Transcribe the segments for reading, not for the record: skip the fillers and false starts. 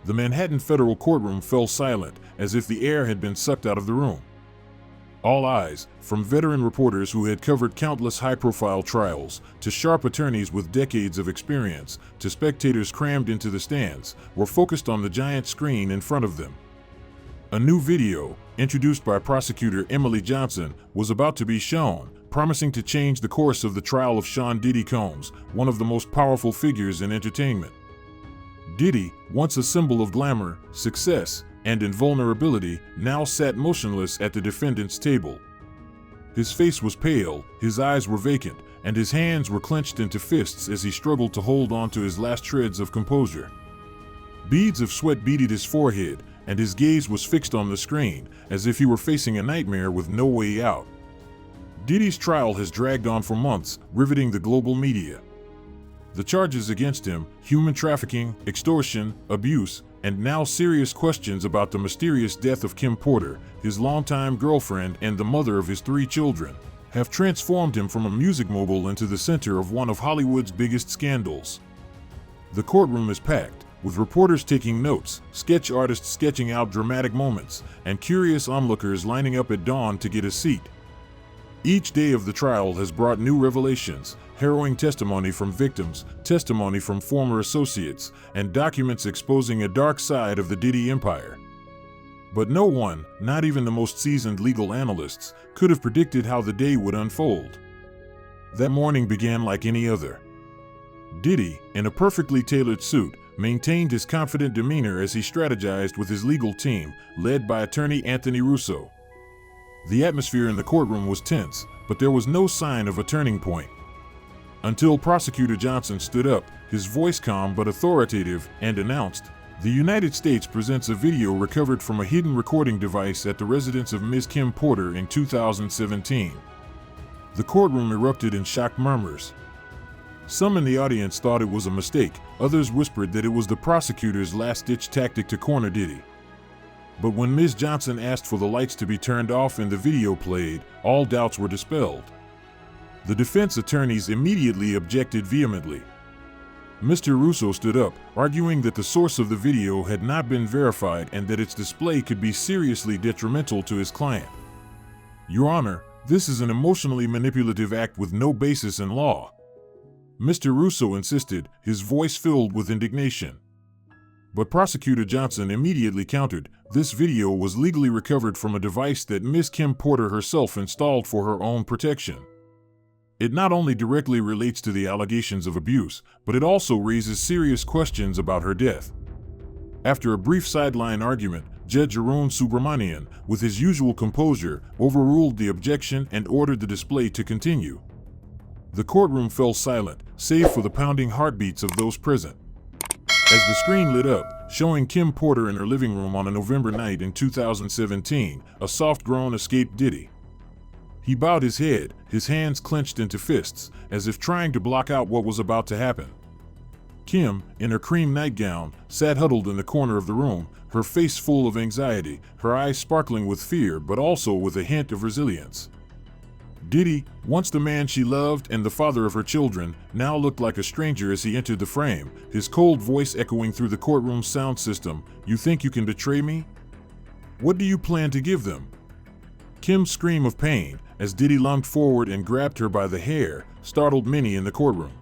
The Manhattan federal courtroom fell silent, as if the air had been sucked out of the room. All eyes, from veteran reporters who had covered countless high-profile trials, to sharp attorneys with decades of experience, to spectators crammed into the stands, were focused on the giant screen in front of them. A new video, introduced by prosecutor Emily Johnson, was about to be shown, promising to change the course of the trial of Sean Diddy Combs, one of the most powerful figures in entertainment. Diddy, once a symbol of glamour, success, and invulnerability, now sat motionless at the defendant's table. His face was pale, his eyes were vacant, and his hands were clenched into fists as he struggled to hold on to his last shreds of composure. Beads of sweat beaded his forehead, and his gaze was fixed on the screen, as if he were facing a nightmare with no way out. Diddy's trial has dragged on for months, riveting the global media. The charges against him, human trafficking, extortion, abuse, and now serious questions about the mysterious death of Kim Porter, his longtime girlfriend and the mother of his 3 children, have transformed him from a music mogul into the center of one of Hollywood's biggest scandals. The courtroom is packed, with reporters taking notes, sketch artists sketching out dramatic moments, and curious onlookers lining up at dawn to get a seat. Each day of the trial has brought new revelations, harrowing testimony from victims, testimony from former associates, and documents exposing a dark side of the Diddy empire. But no one, not even the most seasoned legal analysts, could have predicted how the day would unfold. That morning began like any other. Diddy, in a perfectly tailored suit, maintained his confident demeanor as he strategized with his legal team, led by attorney Anthony Russo. The atmosphere in the courtroom was tense, but there was no sign of a turning point. Until Prosecutor Johnson stood up, his voice calm but authoritative, and announced, "The United States presents a video recovered from a hidden recording device at the residence of Ms. Kim Porter in 2017. The courtroom erupted in shocked murmurs. Some in the audience thought it was a mistake, others whispered that it was the prosecutor's last-ditch tactic to corner Diddy. But when Ms. Johnson asked for the lights to be turned off and the video played, all doubts were dispelled. The defense attorneys immediately objected vehemently. Mr. Russo stood up, arguing that the source of the video had not been verified and that its display could be seriously detrimental to his client. "Your Honor, this is an emotionally manipulative act with no basis in law," Mr. Russo insisted, his voice filled with indignation. But Prosecutor Johnson immediately countered, this video was legally recovered from a device that Ms. Kim Porter herself installed for her own protection. It not only directly relates to the allegations of abuse, but it also raises serious questions about her death. After a brief sideline argument, Judge Arun Subramanian, with his usual composure, overruled the objection and ordered the display to continue. The courtroom fell silent, save for the pounding heartbeats of those present. As the screen lit up, showing Kim Porter in her living room on a November night in 2017, a soft groan escaped Diddy. He bowed his head, his hands clenched into fists, as if trying to block out what was about to happen. Kim, in her cream nightgown, sat huddled in the corner of the room, her face full of anxiety, her eyes sparkling with fear but also with a hint of resilience. Diddy, once the man she loved and the father of her children, now looked like a stranger as he entered the frame, his cold voice echoing through the courtroom's sound system. "You think you can betray me? What do you plan to give them?" Kim's scream of pain, as Diddy lunged forward and grabbed her by the hair, startled many in the courtroom.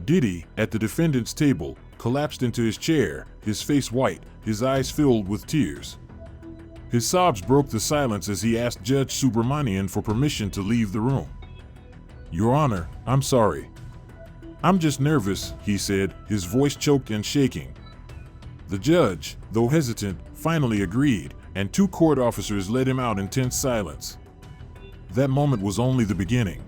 Diddy, at the defendant's table, collapsed into his chair, his face white, his eyes filled with tears. His sobs broke the silence as he asked Judge Subramanian for permission to leave the room. "Your Honor, I'm sorry. I'm just nervous," he said, his voice choked and shaking. The judge, though hesitant, finally agreed, and 2 court officers led him out in tense silence. That moment was only the beginning.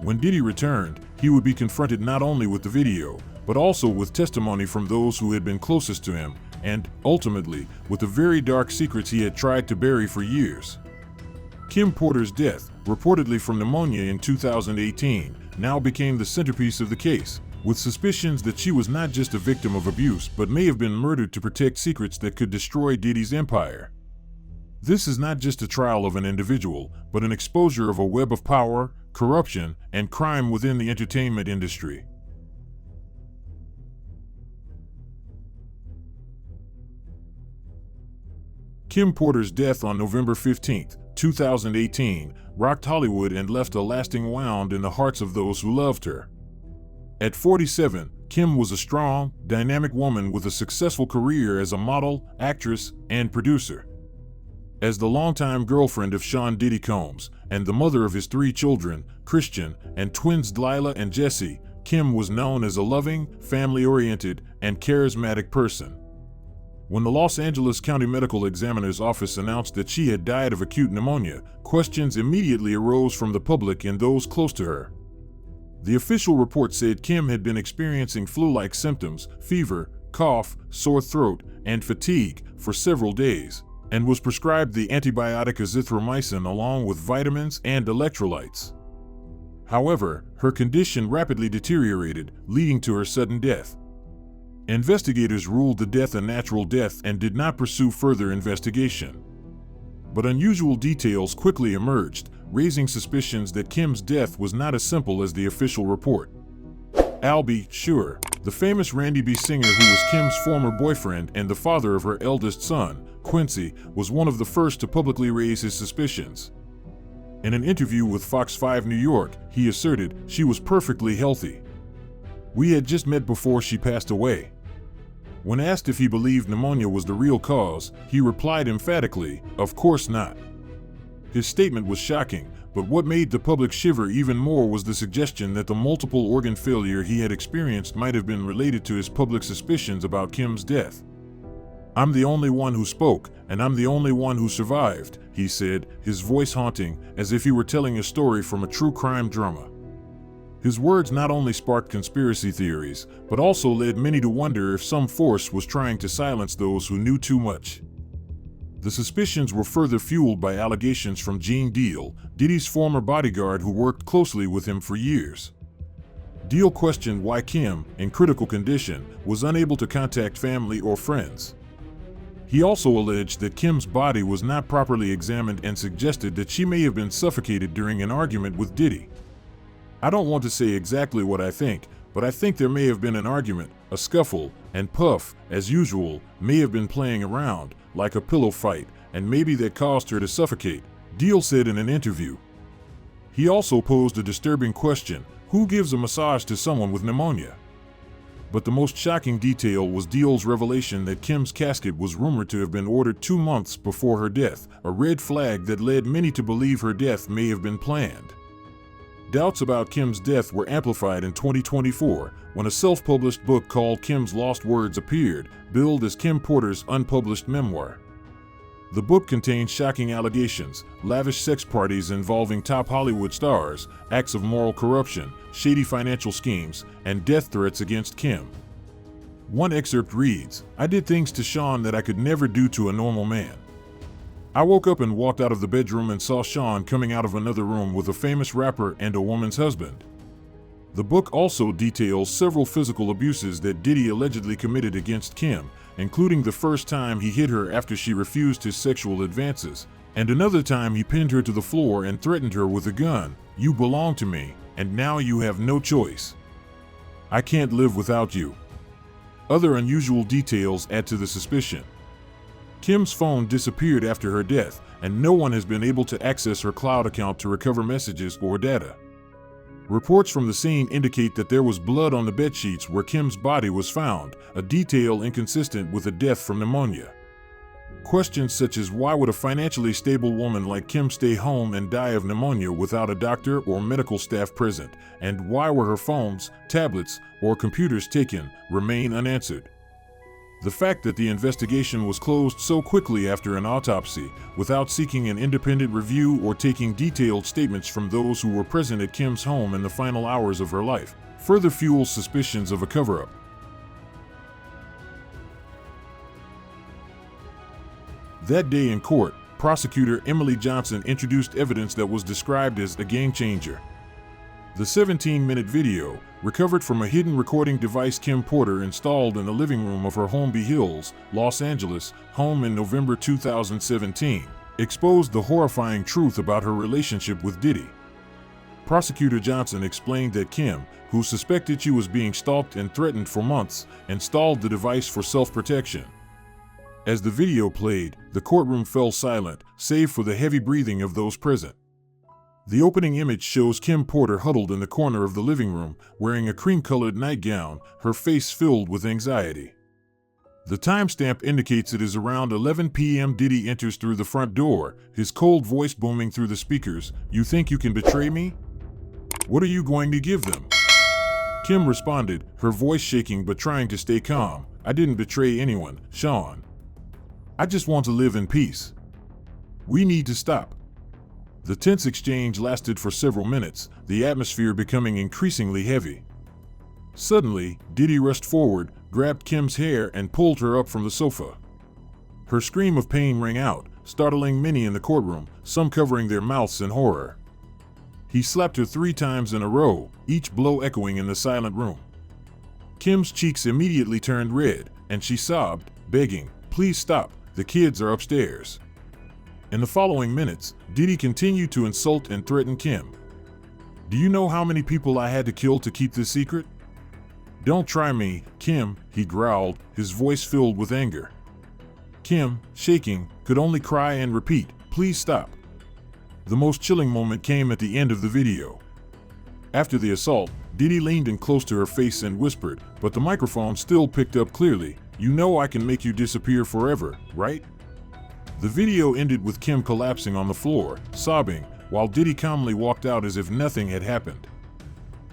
When Diddy returned, he would be confronted not only with the video, but also with testimony from those who had been closest to him, and, ultimately, with the very dark secrets he had tried to bury for years. Kim Porter's death, reportedly from pneumonia in 2018, now became the centerpiece of the case, with suspicions that she was not just a victim of abuse but may have been murdered to protect secrets that could destroy Diddy's empire. This is not just a trial of an individual, but an exposure of a web of power, corruption, and crime within the entertainment industry. Kim Porter's death on November 15, 2018, rocked Hollywood and left a lasting wound in the hearts of those who loved her. At 47, Kim was a strong, dynamic woman with a successful career as a model, actress, and producer. As the longtime girlfriend of Sean Diddy Combs and the mother of his 3 children, Christian, and twins Delilah and Jesse, Kim was known as a loving, family-oriented, and charismatic person. When the Los Angeles County Medical Examiner's Office announced that she had died of acute pneumonia, questions immediately arose from the public and those close to her. The official report said Kim had been experiencing flu-like symptoms, fever, cough, sore throat, and fatigue for several days, and was prescribed the antibiotic azithromycin along with vitamins and electrolytes. However, her condition rapidly deteriorated, leading to her sudden death. Investigators ruled the death a natural death and did not pursue further investigation. But unusual details quickly emerged, raising suspicions that Kim's death was not as simple as the official report. Al B. Sure, the famous Randy B. singer who was Kim's former boyfriend and the father of her eldest son, Quincy, was one of the first to publicly raise his suspicions. In an interview with Fox 5 New York, he asserted she was perfectly healthy. "We had just met before she passed away." When asked if he believed pneumonia was the real cause, he replied emphatically, "Of course not." His statement was shocking, but what made the public shiver even more was the suggestion that the multiple organ failure he had experienced might have been related to his public suspicions about Kim's death. "I'm the only one who spoke, and I'm the only one who survived," he said, his voice haunting, as if he were telling a story from a true crime drama. His words not only sparked conspiracy theories, but also led many to wonder if some force was trying to silence those who knew too much. The suspicions were further fueled by allegations from Gene Deal, Diddy's former bodyguard who worked closely with him for years. Deal questioned why Kim, in critical condition, was unable to contact family or friends. He also alleged that Kim's body was not properly examined and suggested that she may have been suffocated during an argument with Diddy. "I don't want to say exactly what I think, but I think there may have been an argument, a scuffle, and Puff, as usual, may have been playing around, like a pillow fight, and maybe that caused her to suffocate," Deal said in an interview. He also posed a disturbing question: who gives a massage to someone with pneumonia? But the most shocking detail was Deal's revelation that Kim's casket was rumored to have been ordered 2 months before her death, a red flag that led many to believe her death may have been planned. Doubts about Kim's death were amplified in 2024 when a self-published book called Kim's Lost Words appeared, billed as Kim Porter's unpublished memoir. The book contained shocking allegations, lavish sex parties involving top Hollywood stars, acts of moral corruption, shady financial schemes, and death threats against Kim. One excerpt reads, "I did things to Sean that I could never do to a normal man. I woke up and walked out of the bedroom and saw Sean coming out of another room with a famous rapper and a woman's husband." The book also details several physical abuses that Diddy allegedly committed against Kim, including the first time he hit her after she refused his sexual advances, and another time he pinned her to the floor and threatened her with a gun. "You belong to me, and now you have no choice. I can't live without you." Other unusual details add to the suspicion. Kim's phone disappeared after her death, and no one has been able to access her cloud account to recover messages or data. Reports from the scene indicate that there was blood on the bedsheets where Kim's body was found, a detail inconsistent with a death from pneumonia. Questions such as why would a financially stable woman like Kim stay home and die of pneumonia without a doctor or medical staff present, and why were her phones, tablets, or computers taken, remain unanswered. The fact that the investigation was closed so quickly after an autopsy, without seeking an independent review or taking detailed statements from those who were present at Kim's home in the final hours of her life, further fuels suspicions of a cover-up. That day in court, prosecutor Emily Johnson introduced evidence that was described as a game changer. The 17-minute video, recovered from a hidden recording device Kim Porter installed in the living room of her Holmby Hills, Los Angeles, home in November 2017, exposed the horrifying truth about her relationship with Diddy. Prosecutor Johnson explained that Kim, who suspected she was being stalked and threatened for months, installed the device for self-protection. As the video played, the courtroom fell silent, save for the heavy breathing of those present. The opening image shows Kim Porter huddled in the corner of the living room, wearing a cream-colored nightgown, her face filled with anxiety. The timestamp indicates it is around 11 p.m. Diddy enters through the front door, his cold voice booming through the speakers. "You think you can betray me? What are you going to give them?" Kim responded, her voice shaking but trying to stay calm. "I didn't betray anyone, Sean. I just want to live in peace. We need to stop." The tense exchange lasted for several minutes, the atmosphere becoming increasingly heavy. Suddenly, Diddy rushed forward, grabbed Kim's hair and pulled her up from the sofa. Her scream of pain rang out, startling many in the courtroom, some covering their mouths in horror. He slapped her 3 times in a row, each blow echoing in the silent room. Kim's cheeks immediately turned red, and she sobbed, begging, "Please stop, the kids are upstairs." In the following minutes, Diddy continued to insult and threaten Kim. "Do you know how many people I had to kill to keep this secret? Don't try me, Kim," he growled, his voice filled with anger. Kim, shaking, could only cry and repeat, "Please stop." The most chilling moment came at the end of the video. After the assault, Diddy leaned in close to her face and whispered, but the microphone still picked up clearly, "You know I can make you disappear forever, right?" The video ended with Kim collapsing on the floor, sobbing, while Diddy calmly walked out as if nothing had happened.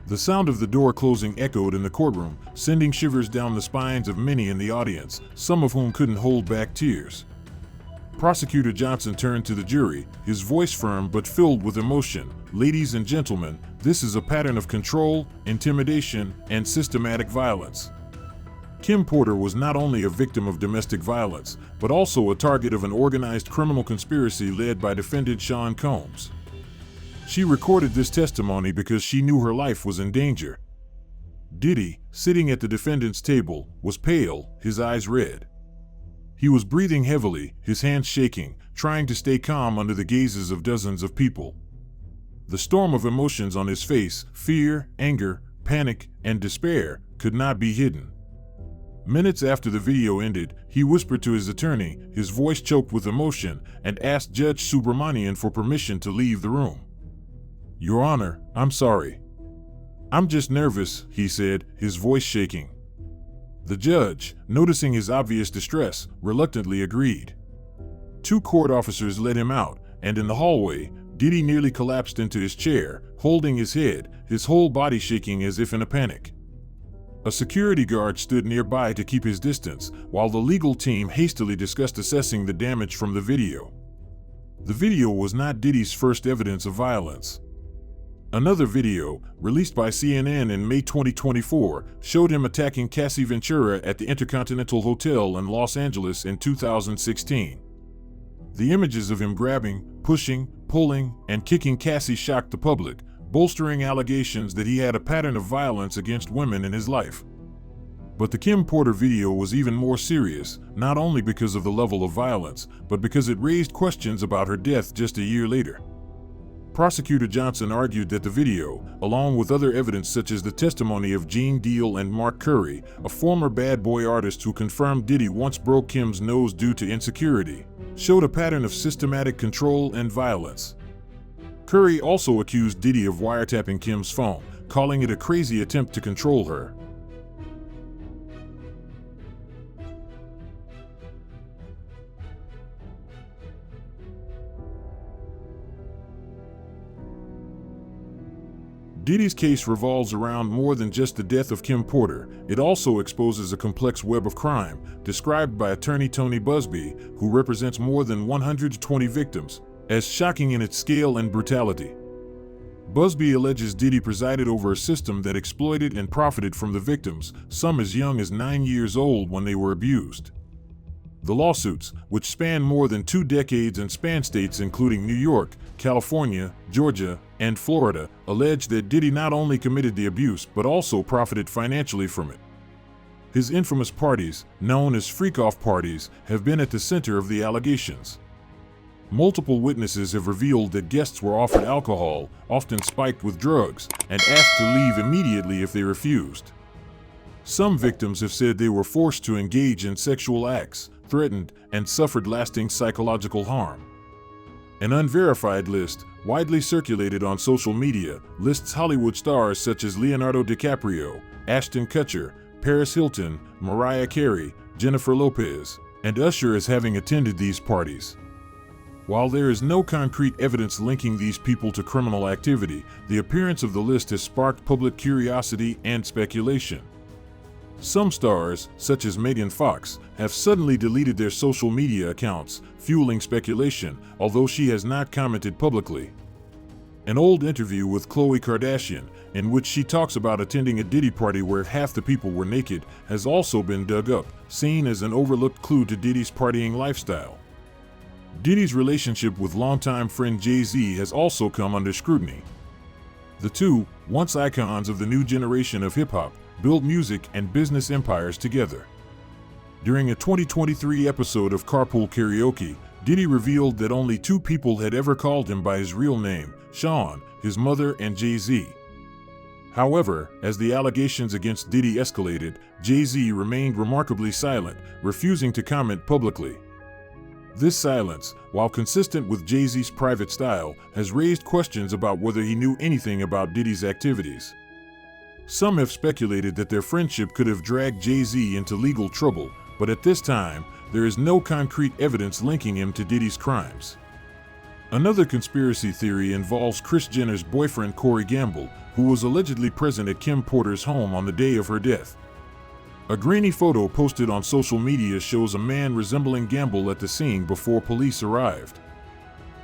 The sound of the door closing echoed in the courtroom, sending shivers down the spines of many in the audience, some of whom couldn't hold back tears. Prosecutor Johnson turned to the jury, his voice firm but filled with emotion. "Ladies and gentlemen, this is a pattern of control, intimidation, and systematic violence." Kim Porter was not only a victim of domestic violence, but also a target of an organized criminal conspiracy led by defendant Sean Combs. She recorded this testimony because she knew her life was in danger. Diddy, sitting at the defendant's table, was pale, his eyes red. He was breathing heavily, his hands shaking, trying to stay calm under the gazes of dozens of people. The storm of emotions on his face, fear, anger, panic, and despair, could not be hidden. Minutes after the video ended, he whispered to his attorney, his voice choked with emotion, and asked Judge Subramanian for permission to leave the room. "Your Honor, I'm sorry. I'm just nervous," he said, his voice shaking. The judge, noticing his obvious distress, reluctantly agreed. 2 court officers led him out, and in the hallway, Diddy nearly collapsed into his chair, holding his head, his whole body shaking as if in a panic. A security guard stood nearby to keep his distance, while the legal team hastily discussed assessing the damage from the video. The video was not Diddy's first evidence of violence. Another video, released by CNN in May 2024, showed him attacking Cassie Ventura at the Intercontinental Hotel in Los Angeles in 2016. The images of him grabbing, pushing, pulling, and kicking Cassie shocked the public, bolstering allegations that he had a pattern of violence against women in his life. But the Kim Porter video was even more serious, not only because of the level of violence, but because it raised questions about her death just a year later. Prosecutor Johnson argued that the video, along with other evidence such as the testimony of Gene Deal and Mark Curry, a former bad boy artist who confirmed Diddy once broke Kim's nose due to insecurity, showed a pattern of systematic control and violence. Curry also accused Diddy of wiretapping Kim's phone, calling it a crazy attempt to control her. Diddy's case revolves around more than just the death of Kim Porter. It also exposes a complex web of crime, described by attorney Tony Busby, who represents more than 120 victims, as shocking in its scale and brutality. Busby alleges Diddy presided over a system that exploited and profited from the victims, some as young as 9 years old when they were abused. The lawsuits, which span more than 2 decades and span states including New York, California, Georgia, and Florida, allege that Diddy not only committed the abuse but also profited financially from it. His infamous parties, known as freak-off parties, have been at the center of the allegations. Multiple witnesses have revealed that guests were offered alcohol, often spiked with drugs, and asked to leave immediately if they refused. Some victims have said they were forced to engage in sexual acts, threatened, and suffered lasting psychological harm. An unverified list, widely circulated on social media, lists Hollywood stars such as Leonardo DiCaprio, Ashton Kutcher, Paris Hilton, Mariah Carey, Jennifer Lopez, and Usher as having attended these parties. While there is no concrete evidence linking these people to criminal activity, the appearance of the list has sparked public curiosity and speculation. Some stars, such as Megan Fox, have suddenly deleted their social media accounts, fueling speculation, although she has not commented publicly. An old interview with Khloe Kardashian, in which she talks about attending a Diddy party where half the people were naked, has also been dug up, seen as an overlooked clue to Diddy's partying lifestyle. Diddy's relationship with longtime friend Jay-Z has also come under scrutiny. The two, once icons of the new generation of hip-hop, built music and business empires together. During a 2023 episode of Carpool Karaoke, Diddy revealed that only two people had ever called him by his real name, Sean, his mother and Jay-Z. However, as the allegations against Diddy escalated, Jay-Z remained remarkably silent, refusing to comment publicly. This silence, while consistent with Jay-Z's private style, has raised questions about whether he knew anything about Diddy's activities. Some have speculated that their friendship could have dragged Jay-Z into legal trouble, but at this time, there is no concrete evidence linking him to Diddy's crimes. Another conspiracy theory involves Kris Jenner's boyfriend Corey Gamble, who was allegedly present at Kim Porter's home on the day of her death. A grainy photo posted on social media shows a man resembling Gamble at the scene before police arrived.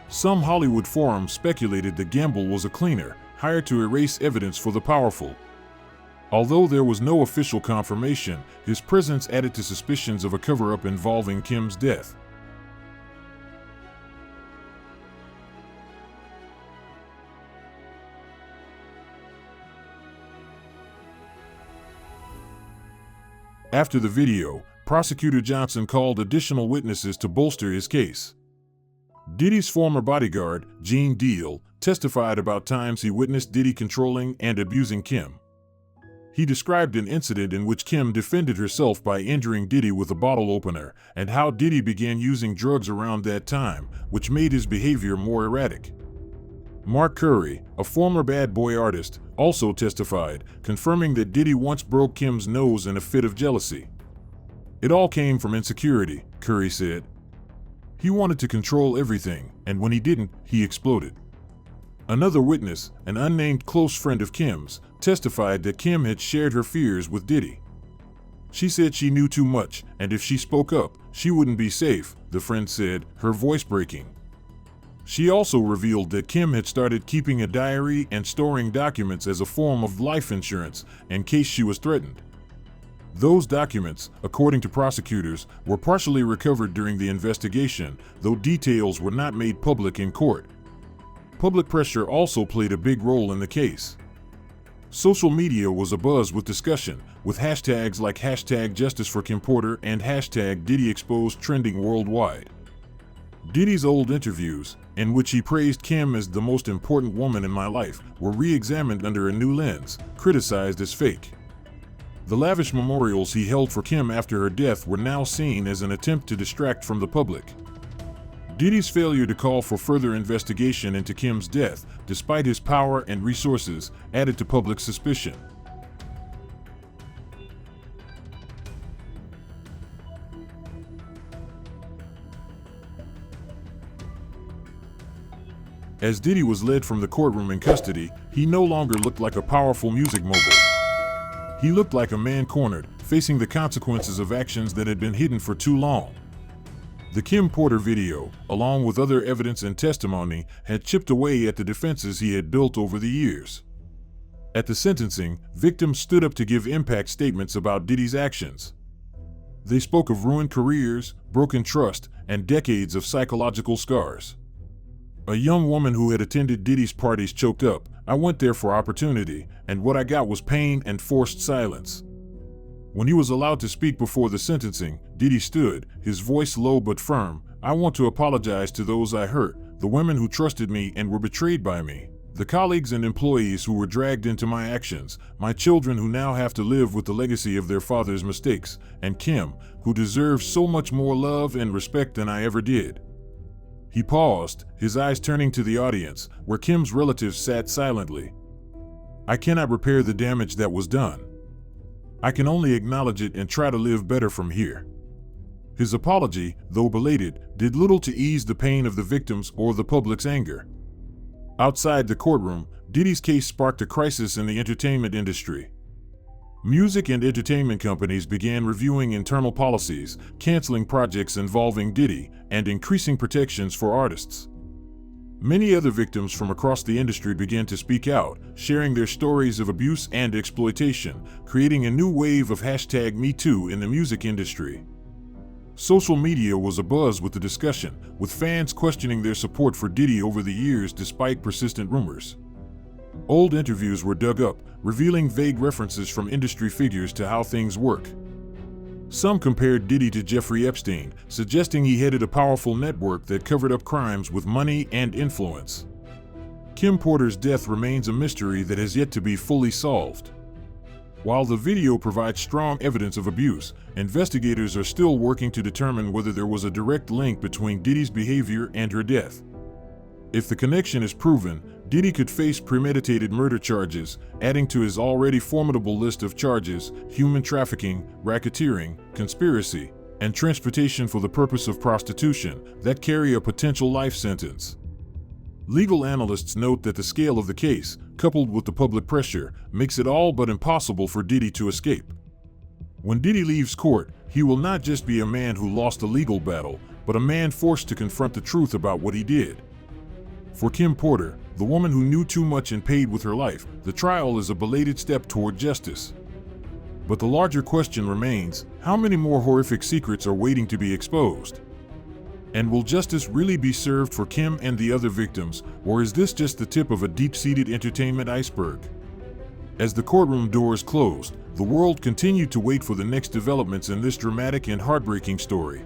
Some Hollywood forums speculated that Gamble was a cleaner, hired to erase evidence for the powerful. Although there was no official confirmation, his presence added to suspicions of a cover-up involving Kim's death. After the video, Prosecutor Johnson called additional witnesses to bolster his case. Diddy's former bodyguard, Gene Deal, testified about times he witnessed Diddy controlling and abusing Kim. He described an incident in which Kim defended herself by injuring Diddy with a bottle opener, and how Diddy began using drugs around that time, which made his behavior more erratic. Mark Curry, a former Bad Boy artist, also testified, confirming that Diddy once broke Kim's nose in a fit of jealousy. It all came from insecurity, Curry said. He wanted to control everything, and when he didn't, he exploded. Another witness, an unnamed close friend of Kim's, testified that Kim had shared her fears with Diddy. She said she knew too much, and if she spoke up, she wouldn't be safe, the friend said, her voice breaking. She also revealed that Kim had started keeping a diary and storing documents as a form of life insurance in case she was threatened. Those documents, according to prosecutors, were partially recovered during the investigation, though details were not made public in court. Public pressure also played a big role in the case. Social media was abuzz with discussion, with hashtags like #JusticeForKimPorter and #DiddyExposed trending worldwide. Diddy's old interviews, in which he praised Kim as the most important woman in my life, were re-examined under a new lens, criticized as fake. The lavish memorials he held for Kim after her death were now seen as an attempt to distract from the public. Diddy's failure to call for further investigation into Kim's death, despite his power and resources, added to public suspicion. As Diddy was led from the courtroom in custody, he no longer looked like a powerful music mogul. He looked like a man cornered, facing the consequences of actions that had been hidden for too long. The Kim Porter video, along with other evidence and testimony, had chipped away at the defenses he had built over the years. At the sentencing, victims stood up to give impact statements about Diddy's actions. They spoke of ruined careers, broken trust, and decades of psychological scars. A young woman who had attended Diddy's parties choked up, "I went there for opportunity, and what I got was pain and forced silence." When he was allowed to speak before the sentencing, Diddy stood, his voice low but firm. "I want to apologize to those I hurt, the women who trusted me and were betrayed by me. the colleagues and employees who were dragged into my actions, my children who now have to live with the legacy of their father's mistakes, and Kim, who deserves so much more love and respect than I ever did." He paused, his eyes turning to the audience, where Kim's relatives sat silently. "I cannot repair the damage that was done. I can only acknowledge it and try to live better from here." His apology, though belated, did little to ease the pain of the victims or the public's anger. Outside the courtroom, Diddy's case sparked a crisis in the entertainment industry. Music and entertainment companies began reviewing internal policies, canceling projects involving Diddy, and increasing protections for artists. Many other victims from across the industry began to speak out, sharing their stories of abuse and exploitation, creating a new wave of #MeToo in the music industry. Social media was abuzz with the discussion, with fans questioning their support for Diddy over the years despite persistent rumors. Old interviews were dug up, revealing vague references from industry figures to how things work. Some compared Diddy to Jeffrey Epstein, suggesting he headed a powerful network that covered up crimes with money and influence. Kim Porter's death remains a mystery that has yet to be fully solved. While the video provides strong evidence of abuse, investigators are still working to determine whether there was a direct link between Diddy's behavior and her death. If the connection is proven, Diddy could face premeditated murder charges, adding to his already formidable list of charges: human trafficking, racketeering, conspiracy, and transportation for the purpose of prostitution, that carry a potential life sentence. Legal analysts note that the scale of the case, coupled with the public pressure, makes it all but impossible for Diddy to escape. When Diddy leaves court, he will not just be a man who lost a legal battle, but a man forced to confront the truth about what he did. For Kim Porter, the woman who knew too much and paid with her life, the trial is a belated step toward justice. But the larger question remains: how many more horrific secrets are waiting to be exposed? And will justice really be served for Kim and the other victims, or is this just the tip of a deep-seated entertainment iceberg? As the courtroom doors closed, the world continued to wait for the next developments in this dramatic and heartbreaking story.